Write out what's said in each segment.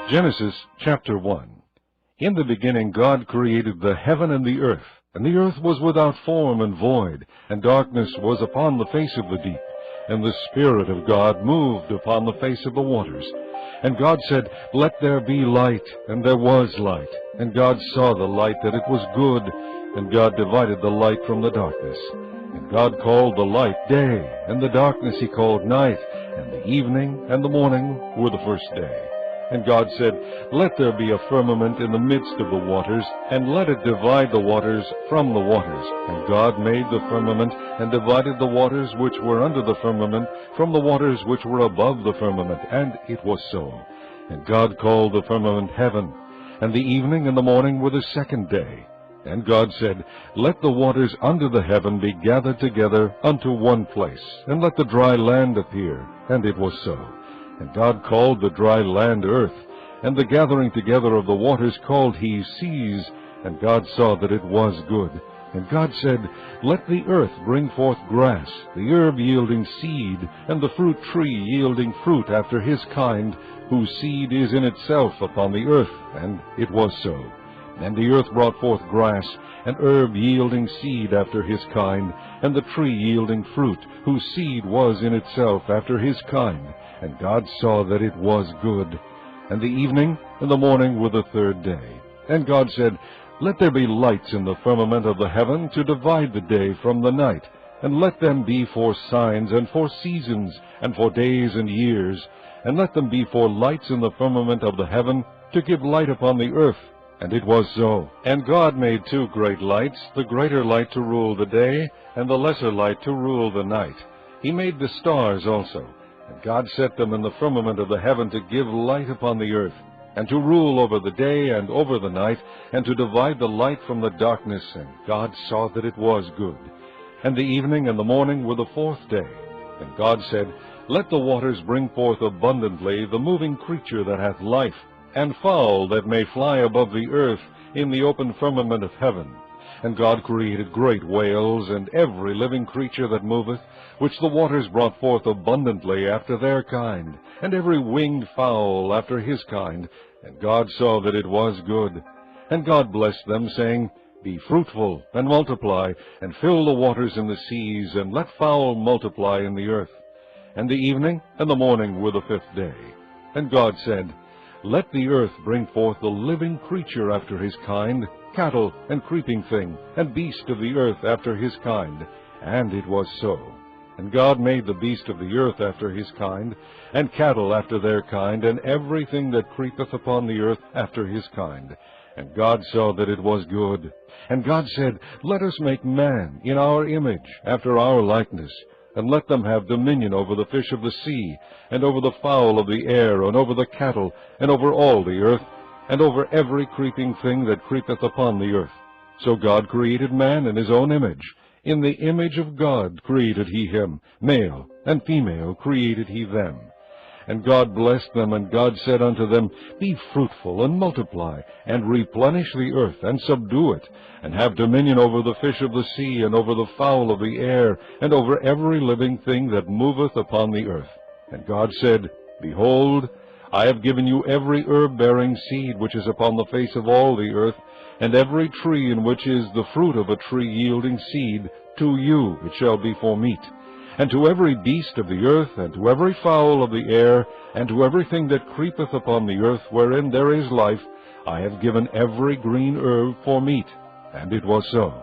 Genesis chapter 1. In the beginning God created the heaven and the earth was without form and void, and darkness was upon the face of the deep, and the Spirit of God moved upon the face of the waters. And God said, Let there be light, and there was light. And God saw the light that it was good, and God divided the light from the darkness. And God called the light day, and the darkness he called night, and the evening and the morning were the first day. And God said, Let there be a firmament in the midst of the waters, and let it divide the waters from the waters. And God made the firmament, and divided the waters which were under the firmament from the waters which were above the firmament. And it was so. And God called the firmament heaven. And the evening and the morning were the second day. And God said, Let the waters under the heaven be gathered together unto one place, and let the dry land appear. And it was so. And God called the dry land earth, and the gathering together of the waters called he seas. And God saw that it was good. And God said, Let the earth bring forth grass, the herb yielding seed, and the fruit tree yielding fruit after his kind, whose seed is in itself upon the earth. And it was so. And the earth brought forth grass, and herb yielding seed after his kind, and the tree yielding fruit, whose seed was in itself after his kind. And God saw that it was good. And the evening and the morning were the third day. And God said, Let there be lights in the firmament of the heaven to divide the day from the night, and let them be for signs, and for seasons, and for days and years, and let them be for lights in the firmament of the heaven, to give light upon the earth. And it was so. And God made two great lights, the greater light to rule the day, and the lesser light to rule the night. He made the stars also. And God set them in the firmament of the heaven to give light upon the earth, and to rule over the day and over the night, and to divide the light from the darkness. And God saw that it was good. And the evening and the morning were the fourth day. And God said, Let the waters bring forth abundantly the moving creature that hath life, and fowl that may fly above the earth in the open firmament of heaven. And God created great whales, and every living creature that moveth, which the waters brought forth abundantly after their kind, and every winged fowl after his kind. And God saw that it was good. And God blessed them, saying, Be fruitful, and multiply, and fill the waters in the seas, and let fowl multiply in the earth. And the evening and the morning were the fifth day. And God said, Let the earth bring forth the living creature after his kind, cattle, and creeping thing, and beast of the earth after his kind. And it was so. And God made the beast of the earth after his kind, and cattle after their kind, and everything that creepeth upon the earth after his kind. And God saw that it was good. And God said, Let us make man in our image, after our likeness, and let them have dominion over the fish of the sea, and over the fowl of the air, and over the cattle, and over all the earth, and over every creeping thing that creepeth upon the earth. So God created man in his own image. In the image of God created he him, male and female created he them. And God blessed them, and God said unto them, Be fruitful, and multiply, and replenish the earth, and subdue it, and have dominion over the fish of the sea, and over the fowl of the air, and over every living thing that moveth upon the earth. And God said, Behold, I have given you every herb-bearing seed which is upon the face of all the earth, and every tree in which is the fruit of a tree yielding seed, to you it shall be for meat. And to every beast of the earth, and to every fowl of the air, and to everything that creepeth upon the earth wherein there is life, I have given every green herb for meat. And it was so.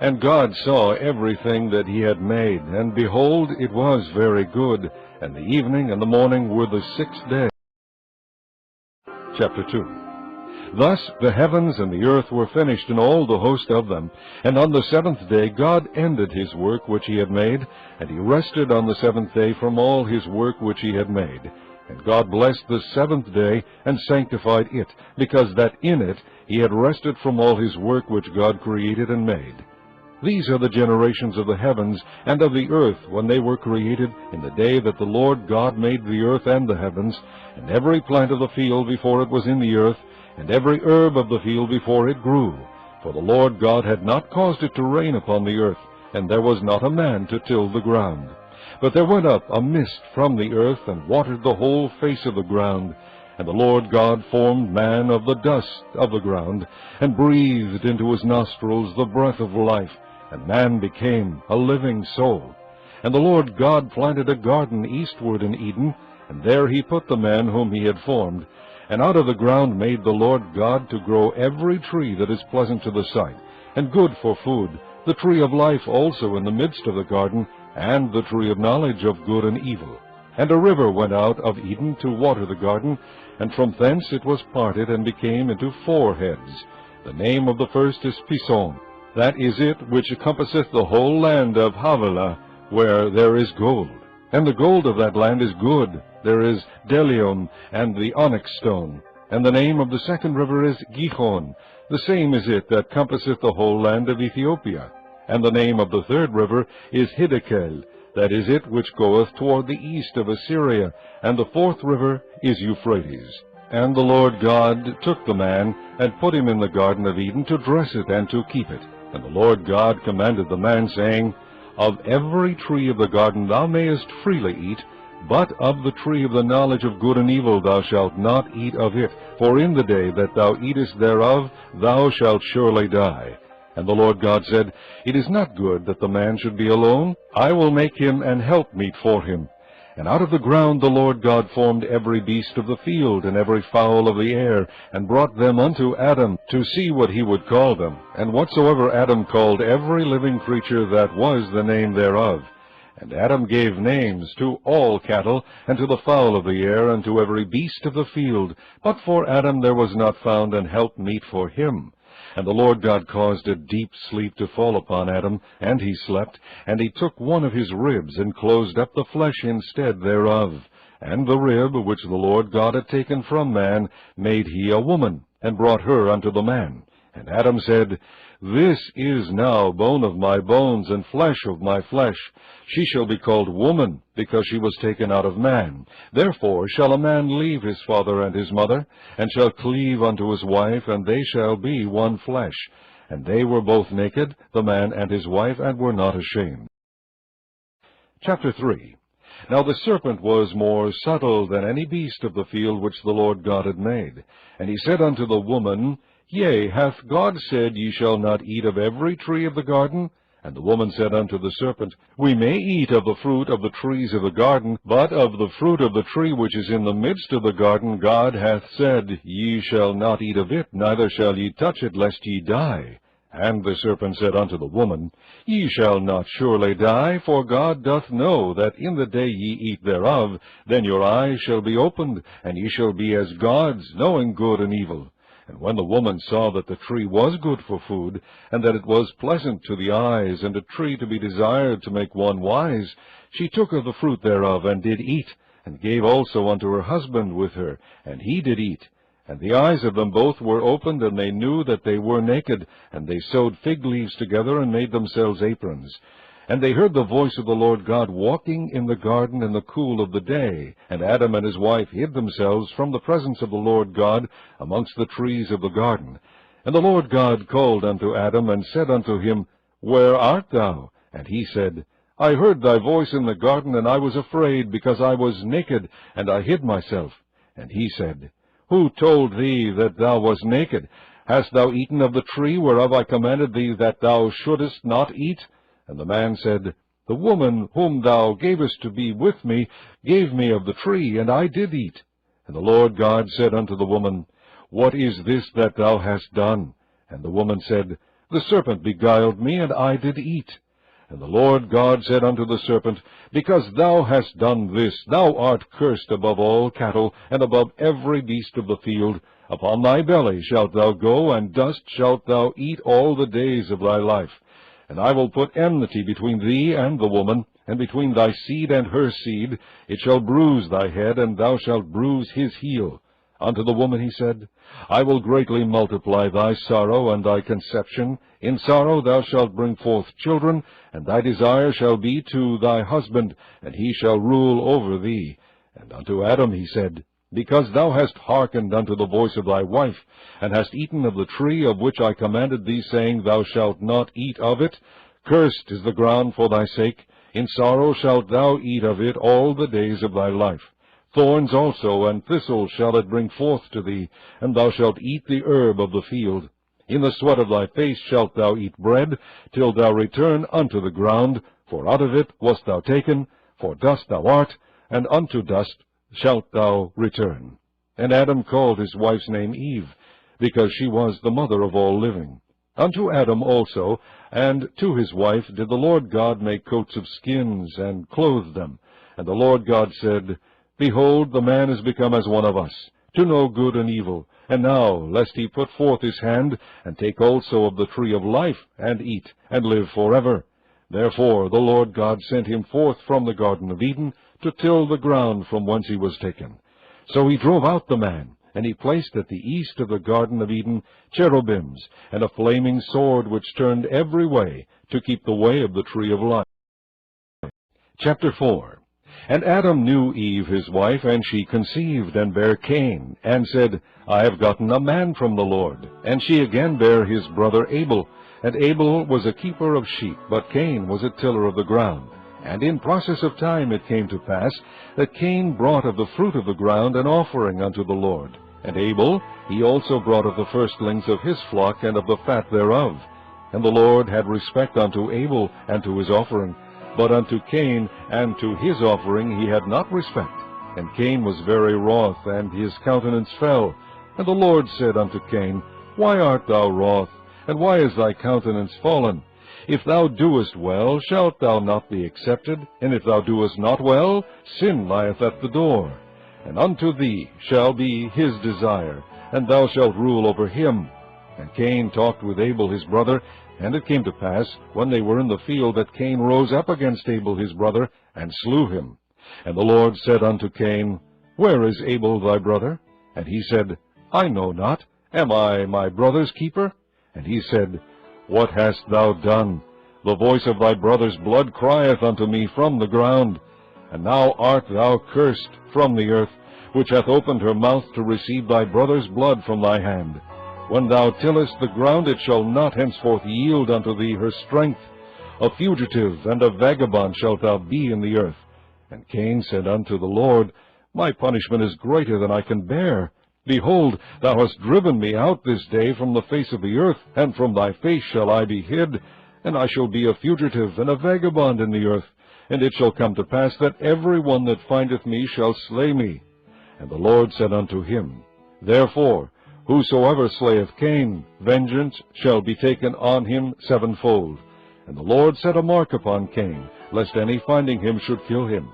And God saw everything that he had made, and behold, it was very good. And the evening and the morning were the sixth day. Chapter 2. Thus the heavens and the earth were finished, and all the host of them. And on the seventh day God ended his work which he had made, and he rested on the seventh day from all his work which he had made. And God blessed the seventh day, and sanctified it, because that in it he had rested from all his work which God created and made. These are the generations of the heavens and of the earth when they were created, in the day that the Lord God made the earth and the heavens, and every plant of the field before it was in the earth, and every herb of the field before it grew. For the Lord God had not caused it to rain upon the earth, and there was not a man to till the ground. But there went up a mist from the earth, and watered the whole face of the ground. And the Lord God formed man of the dust of the ground, and breathed into his nostrils the breath of life, and man became a living soul. And the Lord God planted a garden eastward in Eden, and there he put the man whom he had formed. And out of the ground made the Lord God to grow every tree that is pleasant to the sight, and good for food, the tree of life also in the midst of the garden, and the tree of knowledge of good and evil. And a river went out of Eden to water the garden, and from thence it was parted, and became into 4 heads. The name of the first is Pison. That is it which compasseth the whole land of Havilah, where there is gold. And the gold of that land is good. There is bdellium, and the onyx stone. And the name of the second river is Gihon. The same is it that compasseth the whole land of Ethiopia. And the name of the third river is Hiddekel. That is it which goeth toward the east of Assyria. And the fourth river is Euphrates. And the Lord God took the man, and put him in the garden of Eden to dress it and to keep it. And the Lord God commanded the man, saying, Of every tree of the garden thou mayest freely eat, but of the tree of the knowledge of good and evil thou shalt not eat of it, for in the day that thou eatest thereof thou shalt surely die. And the Lord God said, It is not good that the man should be alone. I will make him an helpmeet for him. And out of the ground the Lord God formed every beast of the field, and every fowl of the air, and brought them unto Adam, to see what he would call them. And whatsoever Adam called every living creature, that was the name thereof. And Adam gave names to all cattle, and to the fowl of the air, and to every beast of the field. But for Adam there was not found an helpmeet for him. And the Lord God caused a deep sleep to fall upon Adam, and he slept. And he took one of his ribs, and closed up the flesh instead thereof. And the rib which the Lord God had taken from man made he a woman, and brought her unto the man. And Adam said, This is now bone of my bones, and flesh of my flesh. She shall be called woman, because she was taken out of man. Therefore shall a man leave his father and his mother, and shall cleave unto his wife, and they shall be one flesh. And they were both naked, the man and his wife, and were not ashamed. Chapter 3. Now the serpent was more subtle than any beast of the field which the Lord God had made. And he said unto the woman, Yea, hath God said, Ye shall not eat of every tree of the garden? And the woman said unto the serpent, We may eat of the fruit of the trees of the garden, but of the fruit of the tree which is in the midst of the garden God hath said, Ye shall not eat of it, neither shall ye touch it, lest ye die. And the serpent said unto the woman, Ye shall not surely die, for God doth know that in the day ye eat thereof, then your eyes shall be opened, and ye shall be as gods, knowing good and evil. And when the woman saw that the tree was good for food, and that it was pleasant to the eyes, and a tree to be desired to make one wise, she took of the fruit thereof, and did eat, and gave also unto her husband with her, and he did eat. And the eyes of them both were opened, and they knew that they were naked, and they sewed fig leaves together, and made themselves aprons. And they heard the voice of the Lord God walking in the garden in the cool of the day. And Adam and his wife hid themselves from the presence of the Lord God amongst the trees of the garden. And the Lord God called unto Adam, and said unto him, Where art thou? And he said, I heard thy voice in the garden, and I was afraid, because I was naked, and I hid myself. And he said, Who told thee that thou wast naked? Hast thou eaten of the tree whereof I commanded thee that thou shouldest not eat? And the man said, The woman whom thou gavest to be with me gave me of the tree, and I did eat. And the Lord God said unto the woman, What is this that thou hast done? And the woman said, The serpent beguiled me, and I did eat. And the Lord God said unto the serpent, Because thou hast done this, thou art cursed above all cattle, and above every beast of the field. Upon thy belly shalt thou go, and dust shalt thou eat all the days of thy life. And I will put enmity between thee and the woman, and between thy seed and her seed. It shall bruise thy head, and thou shalt bruise his heel. Unto the woman he said, I will greatly multiply thy sorrow and thy conception. In sorrow thou shalt bring forth children, and thy desire shall be to thy husband, and he shall rule over thee. And unto Adam he said, Because thou hast hearkened unto the voice of thy wife, and hast eaten of the tree of which I commanded thee, saying, Thou shalt not eat of it, cursed is the ground for thy sake. In sorrow shalt thou eat of it all the days of thy life. Thorns also and thistles shall it bring forth to thee, and thou shalt eat the herb of the field. In the sweat of thy face shalt thou eat bread, till thou return unto the ground, for out of it wast thou taken, for dust thou art, and unto dust shalt thou return. And Adam called his wife's name Eve, because she was the mother of all living. Unto Adam also, and to his wife, did the Lord God make coats of skins, and clothe them. And the Lord God said, Behold, the man is become as one of us, to know good and evil. And now, lest he put forth his hand, and take also of the tree of life, and eat, and live forever. Therefore the Lord God sent him forth from the Garden of Eden, to till the ground from whence he was taken. So he drove out the man, and he placed at the east of the Garden of Eden cherubims, and a flaming sword which turned every way, to keep the way of the tree of life. Chapter 4. And Adam knew Eve his wife, and she conceived, and bare Cain, and said, I have gotten a man from the Lord. And she again bare his brother Abel. And Abel was a keeper of sheep, but Cain was a tiller of the ground. And in process of time it came to pass, that Cain brought of the fruit of the ground an offering unto the Lord. And Abel, he also brought of the firstlings of his flock, and of the fat thereof. And the Lord had respect unto Abel, and to his offering. But unto Cain and to his offering he had not respect. And Cain was very wroth, and his countenance fell. And the Lord said unto Cain, Why art thou wroth, and why is thy countenance fallen? If thou doest well, shalt thou not be accepted? And if thou doest not well, sin lieth at the door. And unto thee shall be his desire, and thou shalt rule over him. And Cain talked with Abel his brother. And it came to pass, when they were in the field, that Cain rose up against Abel his brother, and slew him. And the Lord said unto Cain, Where is Abel thy brother? And he said, I know not. Am I my brother's keeper? And he said, What hast thou done? The voice of thy brother's blood crieth unto me from the ground. And now art thou cursed from the earth, which hath opened her mouth to receive thy brother's blood from thy hand. When thou tillest the ground, it shall not henceforth yield unto thee her strength. A fugitive and a vagabond shalt thou be in the earth. And Cain said unto the Lord, My punishment is greater than I can bear. Behold, thou hast driven me out this day from the face of the earth, and from thy face shall I be hid. And I shall be a fugitive and a vagabond in the earth. And it shall come to pass that every one that findeth me shall slay me. And the Lord said unto him, Therefore, whosoever slayeth Cain, vengeance shall be taken on him sevenfold. And the Lord set a mark upon Cain, lest any finding him should kill him.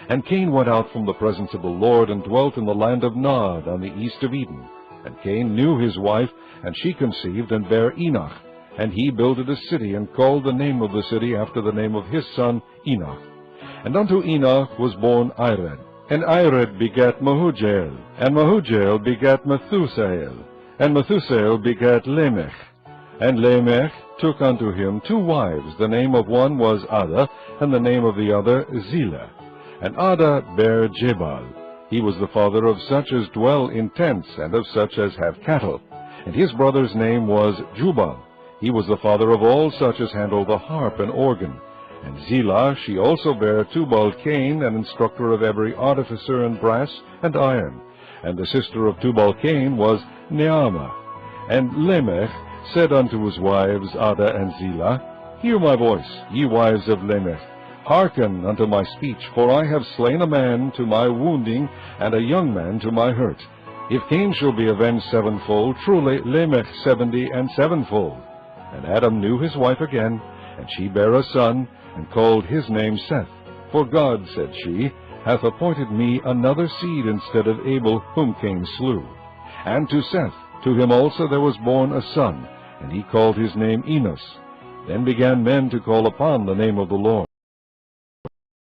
And Cain went out from the presence of the Lord, and dwelt in the land of Nod, on the east of Eden. And Cain knew his wife, and she conceived, and bare Enoch. And he builded a city, and called the name of the city after the name of his son Enoch. And unto Enoch was born Ired. And Ired begat Mehujael, and Mehujael begat Methusael, and Methusael begat Lamech. And Lamech took unto him 2 wives. The name of one was Ada, and the name of the other Zillah. And Ada bare Jabal. He was the father of such as dwell in tents, and of such as have cattle. And his brother's name was Jubal. He was the father of all such as handle the harp and organ. And Zillah, she also bare Tubal-Cain, an instructor of every artificer in brass and iron. And the sister of Tubal-Cain was Neamah. And Lamech said unto his wives Ada and Zillah, Hear my voice, ye wives of Lamech. Hearken unto my speech, for I have slain a man to my wounding, and a young man to my hurt. If Cain shall be avenged sevenfold, truly Lamech 70 and sevenfold. And Adam knew his wife again, and she bare a son, and called his name Seth. For God, said she, hath appointed me another seed instead of Abel, whom Cain slew. And to Seth, to him also there was born a son, and he called his name Enos. Then began men to call upon the name of the Lord.